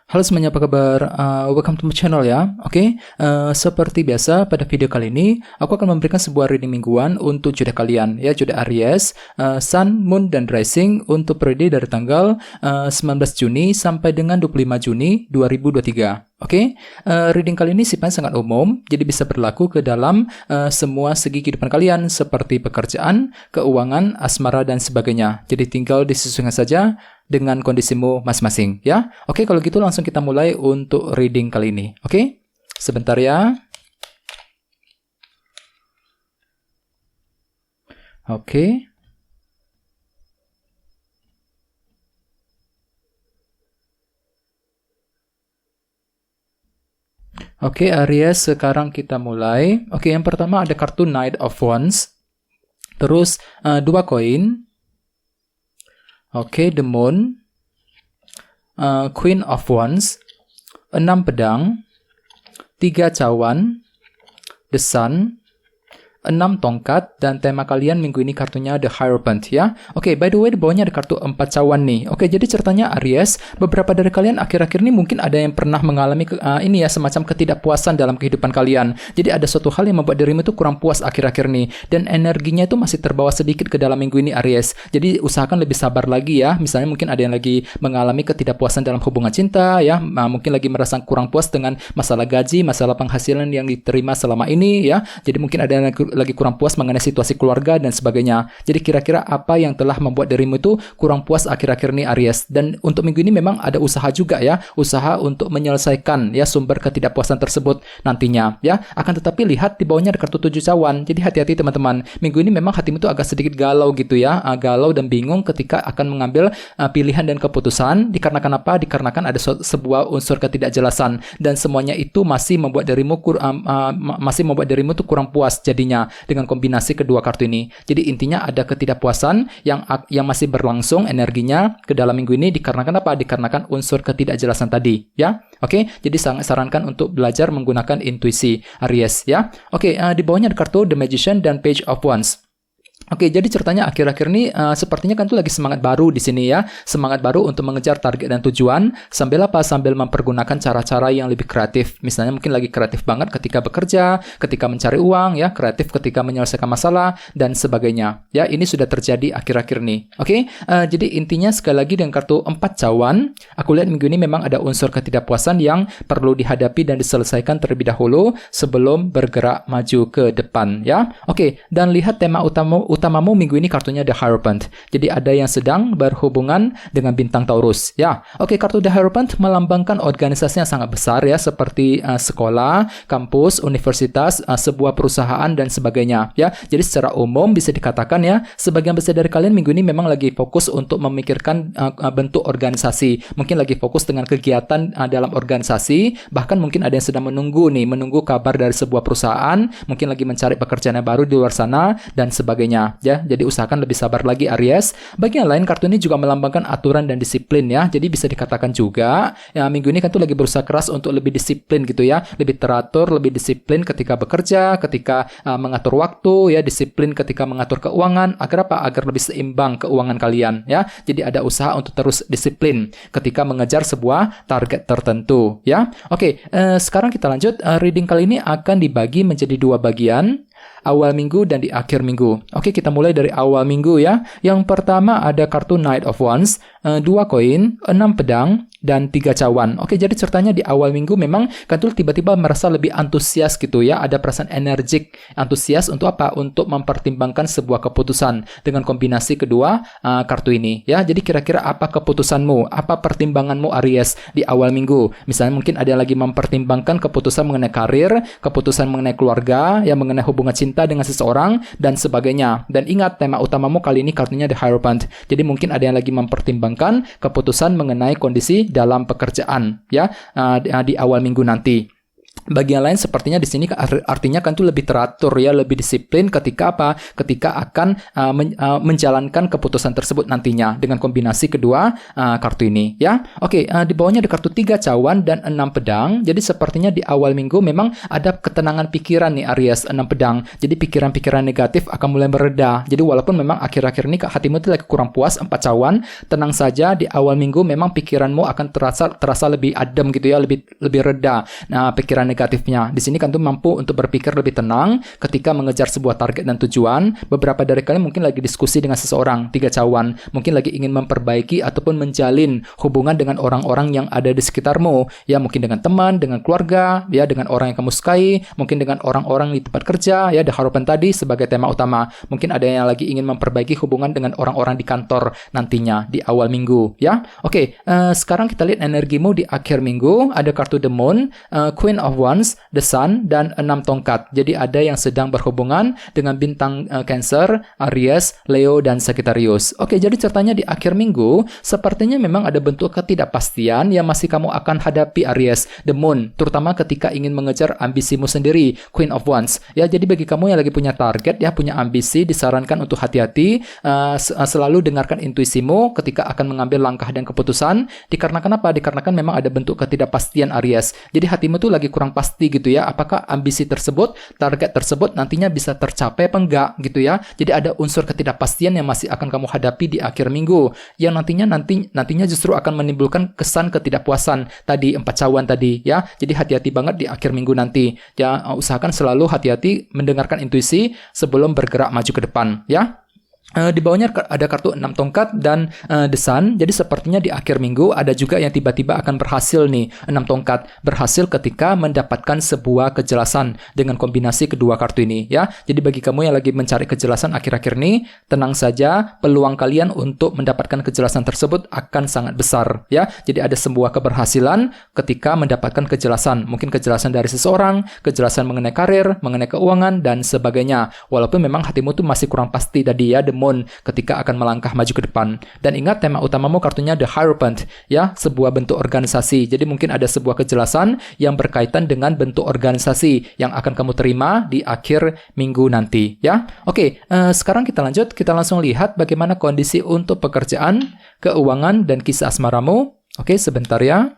Halo semuanya, apa kabar? Welcome to my channel ya. Oke, seperti biasa pada video kali ini aku akan memberikan sebuah reading mingguan untuk zodiak kalian ya, zodiak Aries, Sun, Moon, dan Rising untuk periode dari tanggal 19 Juni sampai dengan 25 Juni 2023. Oke, reading kali ini sifatnya sangat umum, jadi bisa berlaku ke dalam semua segi kehidupan kalian seperti pekerjaan, keuangan, asmara, dan sebagainya. Jadi tinggal disesuaikan saja dengan kondisimu masing-masing ya. Oke, kalau gitu langsung kita mulai untuk reading kali ini. Oke, sebentar ya. Oke. Oke, Aries, sekarang kita mulai. Oke, yang pertama ada kartu Knight of Wands. Terus 2 koin. Oke, The Moon, Queen of Wands, 6 pedang, 3 cawan, The Sun, 6 tongkat, dan tema kalian minggu ini kartunya The Hierophant ya. Oke, by the way di bawahnya ada kartu 4 cawan nih. Oke, jadi ceritanya Aries, beberapa dari kalian akhir-akhir ini mungkin ada yang pernah mengalami ini ya, semacam ketidakpuasan dalam kehidupan kalian. Jadi ada suatu hal yang membuat dirimu itu kurang puas akhir-akhir nih, dan energinya itu masih terbawa sedikit ke dalam minggu ini Aries. Jadi usahakan lebih sabar lagi ya. Misalnya mungkin ada yang lagi mengalami ketidakpuasan dalam hubungan cinta ya, mungkin lagi merasa kurang puas dengan masalah gaji, masalah penghasilan yang diterima selama ini ya. Jadi mungkin ada yang lagi kurang puas mengenai situasi keluarga dan sebagainya. Jadi kira-kira apa yang telah membuat dirimu itu kurang puas akhir-akhir ini Aries? Dan untuk minggu ini memang ada usaha juga ya, usaha untuk menyelesaikan ya sumber ketidakpuasan tersebut nantinya ya. Akan tetapi lihat di bawahnya ada kartu 7 cawan. Jadi hati-hati teman-teman. Minggu ini memang hatimu itu agak sedikit galau gitu ya, galau dan bingung ketika akan mengambil pilihan dan keputusan. Dikarenakan apa? Dikarenakan ada sebuah unsur ketidakjelasan, dan semuanya itu masih membuat dirimu tuh kurang puas jadinya dengan kombinasi kedua kartu ini. Jadi intinya ada ketidakpuasan yang masih berlangsung energinya ke dalam minggu ini dikarenakan apa? Dikarenakan unsur ketidakjelasan tadi ya. Oke, jadi sangat sarankan untuk belajar menggunakan intuisi Aries ya. Oke, di bawahnya ada kartu The Magician dan Page of Wands. Oke, jadi ceritanya akhir-akhir ini sepertinya kan tuh lagi semangat baru di sini ya. Semangat baru untuk mengejar target dan tujuan. Sambil apa? Sambil mempergunakan cara-cara yang lebih kreatif. Misalnya mungkin lagi kreatif banget ketika bekerja, ketika mencari uang ya, kreatif ketika menyelesaikan masalah dan sebagainya. Ya, ini sudah terjadi akhir-akhir ini. Oke, jadi intinya sekali lagi dengan kartu 4 cawan, aku lihat minggu ini memang ada unsur ketidakpuasan yang perlu dihadapi dan diselesaikan terlebih dahulu sebelum bergerak maju ke depan ya. Oke, dan lihat tema utamamu minggu ini kartunya The Hierophant. Jadi ada yang sedang berhubungan dengan bintang Taurus ya. Oke, kartu The Hierophant melambangkan organisasi yang sangat besar ya, seperti sekolah, kampus, universitas, sebuah perusahaan dan sebagainya ya. Jadi secara umum bisa dikatakan ya, sebagian besar dari kalian minggu ini memang lagi fokus untuk memikirkan bentuk organisasi. Mungkin lagi fokus dengan kegiatan dalam organisasi, bahkan mungkin ada yang sedang menunggu kabar dari sebuah perusahaan, mungkin lagi mencari pekerjaan yang baru di luar sana dan sebagainya. Ya, jadi usahakan lebih sabar lagi Aries. Bagian lain kartu ini juga melambangkan aturan dan disiplin ya. Jadi bisa dikatakan juga ya, minggu ini kan tuh lagi berusaha keras untuk lebih disiplin gitu ya, lebih teratur, lebih disiplin ketika bekerja, ketika mengatur waktu ya, disiplin ketika mengatur keuangan. Agar apa? Agar lebih seimbang keuangan kalian ya. Jadi ada usaha untuk terus disiplin ketika mengejar sebuah target tertentu ya. Oke, sekarang kita lanjut. Reading kali ini akan dibagi menjadi 2 bagian, awal minggu dan di akhir minggu. Oke, kita mulai dari awal minggu ya. Yang pertama ada kartu Knight of Wands, 2 koin, 6 pedang, dan 3 cawan. Oke, jadi ceritanya di awal minggu memang Kantul tiba-tiba merasa lebih antusias gitu ya. Ada perasaan energik, antusias untuk apa? Untuk mempertimbangkan sebuah keputusan dengan kombinasi kedua kartu ini ya. Jadi kira-kira apa keputusanmu? Apa pertimbanganmu Aries di awal minggu? Misalnya mungkin ada yang lagi mempertimbangkan keputusan mengenai karir, keputusan mengenai keluarga, ya mengenai hubungan cinta dengan seseorang dan sebagainya. Dan ingat, tema utamamu kali ini kartunya The Hierophant. Jadi mungkin ada yang lagi mempertimbangkan keputusan mengenai kondisi dalam pekerjaan ya, di awal minggu nanti. Bagi yang lain sepertinya di sini artinya kan itu lebih teratur ya, lebih disiplin ketika apa? Ketika akan menjalankan keputusan tersebut nantinya dengan kombinasi kedua kartu ini ya. Oke, di bawahnya ada kartu 3 cawan dan 6 pedang. Jadi sepertinya di awal minggu memang ada ketenangan pikiran nih Aries 6 pedang. Jadi pikiran-pikiran negatif akan mulai mereda. Jadi walaupun memang akhir-akhir ini hatimu itu lagi kurang puas 4 cawan, tenang saja di awal minggu memang pikiranmu akan terasa lebih adem gitu ya, lebih reda. Nah, pikiran negatifnya. Di sini kan tuh mampu untuk berpikir lebih tenang ketika mengejar sebuah target dan tujuan. Beberapa dari kalian mungkin lagi diskusi dengan seseorang, 3 cawan. Mungkin lagi ingin memperbaiki ataupun menjalin hubungan dengan orang-orang yang ada di sekitarmu. Ya, mungkin dengan teman, dengan keluarga, ya, dengan orang yang kamu sukai, mungkin dengan orang-orang di tempat kerja, ya, The Hierophant tadi sebagai tema utama. Mungkin ada yang lagi ingin memperbaiki hubungan dengan orang-orang di kantor nantinya di awal minggu, ya. Oke, sekarang kita lihat energimu di akhir minggu. Ada kartu The Moon, Queen of Wands, The Sun, dan 6 tongkat. Jadi ada yang sedang berhubungan dengan bintang Cancer, Aries, Leo, dan Sagittarius. Oke, jadi ceritanya di akhir minggu, sepertinya memang ada bentuk ketidakpastian yang masih kamu akan hadapi Aries, The Moon, terutama ketika ingin mengejar ambisimu sendiri, Queen of Wands. Ya, jadi bagi kamu yang lagi punya target, ya, punya ambisi, disarankan untuk hati-hati, selalu dengarkan intuisimu ketika akan mengambil langkah dan keputusan. Dikarenakan apa? Dikarenakan memang ada bentuk ketidakpastian Aries. Jadi hatimu tuh lagi kurang pasti gitu ya, apakah ambisi tersebut, target tersebut nantinya bisa tercapai apa enggak gitu ya. Jadi ada unsur ketidakpastian yang masih akan kamu hadapi di akhir minggu, yang nantinya justru akan menimbulkan kesan ketidakpuasan tadi, 4 cawan tadi ya. Jadi hati-hati banget di akhir minggu nanti ya, usahakan selalu hati-hati mendengarkan intuisi sebelum bergerak maju ke depan ya. Di bawahnya ada kartu 6 tongkat dan The Sun. Jadi sepertinya di akhir minggu ada juga yang tiba-tiba akan berhasil nih, 6 tongkat. Berhasil ketika mendapatkan sebuah kejelasan dengan kombinasi kedua kartu ini ya. Jadi bagi kamu yang lagi mencari kejelasan akhir-akhir ini, tenang saja, peluang kalian untuk mendapatkan kejelasan tersebut akan sangat besar ya. Jadi ada sebuah keberhasilan ketika mendapatkan kejelasan. Mungkin kejelasan dari seseorang, kejelasan mengenai karir, mengenai keuangan, dan sebagainya. Walaupun memang hatimu tuh masih kurang pasti tadi ya, The Moon, ketika akan melangkah maju ke depan. Dan ingat, tema utamamu kartunya The Hierophant ya, sebuah bentuk organisasi. Jadi mungkin ada sebuah kejelasan yang berkaitan dengan bentuk organisasi yang akan kamu terima di akhir minggu nanti ya. Oke, sekarang kita lanjut, kita langsung lihat bagaimana kondisi untuk pekerjaan, keuangan, dan kisah asmaramu. Oke, sebentar ya.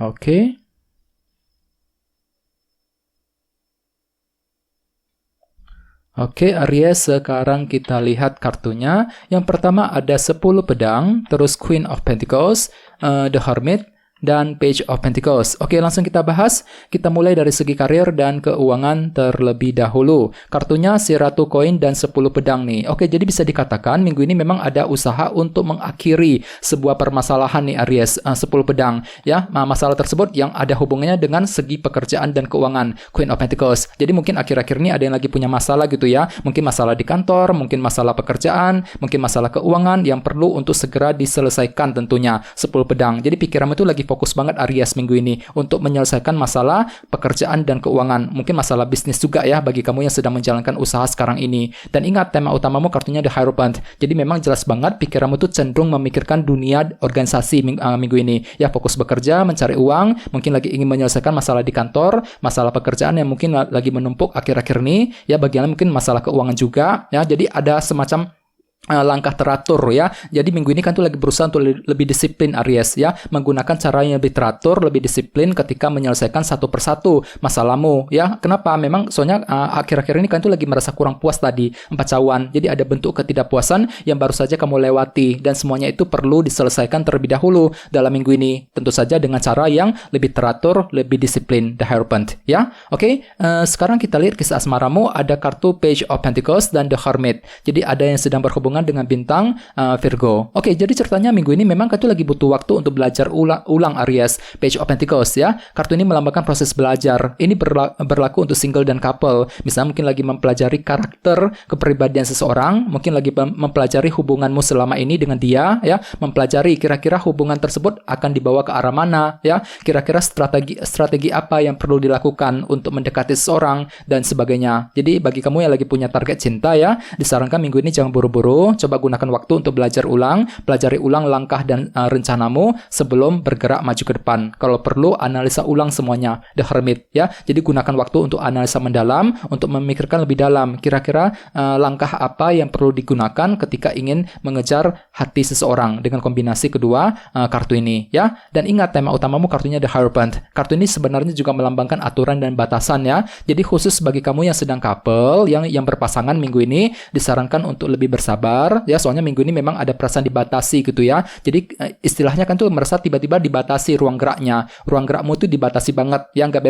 Oke. Oke, Aries, sekarang kita lihat kartunya. Yang pertama ada 10 pedang, terus Queen of Pentacles, The Hermit, dan Page of Pentacles. Oke, langsung kita bahas. Kita mulai dari segi karir dan keuangan terlebih dahulu. Kartunya si Ratu Koin dan 10 pedang nih. Oke, jadi bisa dikatakan minggu ini memang ada usaha untuk mengakhiri sebuah permasalahan nih Aries, 10 pedang ya. Masalah tersebut yang ada hubungannya dengan segi pekerjaan dan keuangan, Queen of Pentacles. Jadi mungkin akhir-akhir ini ada yang lagi punya masalah gitu ya. Mungkin masalah di kantor, mungkin masalah pekerjaan, mungkin masalah keuangan yang perlu untuk segera diselesaikan tentunya, 10 pedang. Jadi pikiranmu itu lagi fokus banget Aries minggu ini untuk menyelesaikan masalah pekerjaan dan keuangan. Mungkin masalah bisnis juga ya bagi kamu yang sedang menjalankan usaha sekarang ini. Dan ingat, tema utamamu kartunya The Hierophant. Jadi memang jelas banget pikiranmu tuh cenderung memikirkan dunia organisasi minggu ini. Ya, fokus bekerja, mencari uang, mungkin lagi ingin menyelesaikan masalah di kantor, masalah pekerjaan yang mungkin lagi menumpuk akhir-akhir ini. Ya, bagian mungkin masalah keuangan juga. Ya, jadi ada semacam langkah teratur ya. Jadi minggu ini kan tuh lagi berusaha untuk lebih disiplin Aries ya, menggunakan cara yang lebih teratur, lebih disiplin ketika menyelesaikan satu persatu masalahmu ya. Kenapa? Memang soalnya akhir-akhir ini kan tuh lagi merasa kurang puas tadi, 4 cawan. Jadi ada bentuk ketidakpuasan yang baru saja kamu lewati dan semuanya itu perlu diselesaikan terlebih dahulu dalam minggu ini. Tentu saja dengan cara yang lebih teratur, lebih disiplin, The Hierophant ya. Oke, sekarang kita lihat kisah asmaramu. Ada kartu Page of Pentacles dan The Hermit. Jadi ada yang sedang berhubungan dengan bintang Virgo. Oke, jadi ceritanya minggu ini memang kamu lagi butuh waktu untuk belajar ulang Aries, Page of Pentacles ya. Kartu ini melambangkan proses belajar. Ini berlaku untuk single dan couple. Misalnya mungkin lagi mempelajari karakter, kepribadian seseorang, mungkin lagi mempelajari hubunganmu selama ini dengan dia ya, mempelajari kira-kira hubungan tersebut akan dibawa ke arah mana ya, kira-kira strategi apa yang perlu dilakukan untuk mendekati seseorang dan sebagainya. Jadi bagi kamu yang lagi punya target cinta ya, disarankan minggu ini jangan buru-buru. itu, coba gunakan waktu untuk belajar ulang, pelajari ulang langkah dan rencanamu sebelum bergerak maju ke depan. Kalau perlu, analisa ulang semuanya, The Hermit, ya. Jadi gunakan waktu untuk analisa mendalam, untuk memikirkan lebih dalam, kira-kira langkah apa yang perlu digunakan ketika ingin mengejar hati seseorang dengan kombinasi kedua kartu ini, ya. Dan ingat, tema utamamu kartunya The Hierophant. Kartu ini sebenarnya juga melambangkan aturan dan batasan, ya. Jadi khusus bagi kamu yang sedang couple, yang berpasangan minggu ini disarankan untuk lebih bersabar, ya. Soalnya minggu ini memang ada perasaan dibatasi gitu, ya. Jadi istilahnya kan tuh merasa tiba-tiba dibatasi ruang geraknya. Ruang gerakmu tuh dibatasi banget, ya. Gak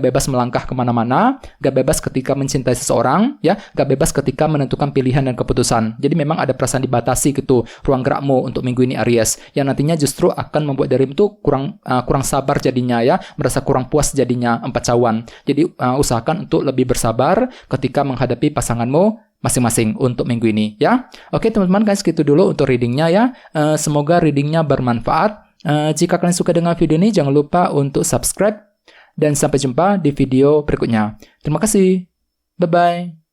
bebas melangkah kemana-mana, gak bebas ketika mencintai seseorang, ya. Gak bebas ketika menentukan pilihan dan keputusan. Jadi memang ada perasaan dibatasi gitu ruang gerakmu untuk minggu ini, Aries, yang nantinya justru akan membuat dirimu tuh kurang sabar jadinya, ya. Merasa kurang puas jadinya, 4 cawan. Jadi usahakan untuk lebih bersabar ketika menghadapi pasanganmu masing-masing untuk minggu ini, ya. Oke teman-teman, guys, segitu dulu untuk readingnya, ya. Semoga readingnya bermanfaat. Jika kalian suka dengan video ini, jangan lupa untuk subscribe, dan sampai jumpa di video berikutnya. Terima kasih. Bye-bye.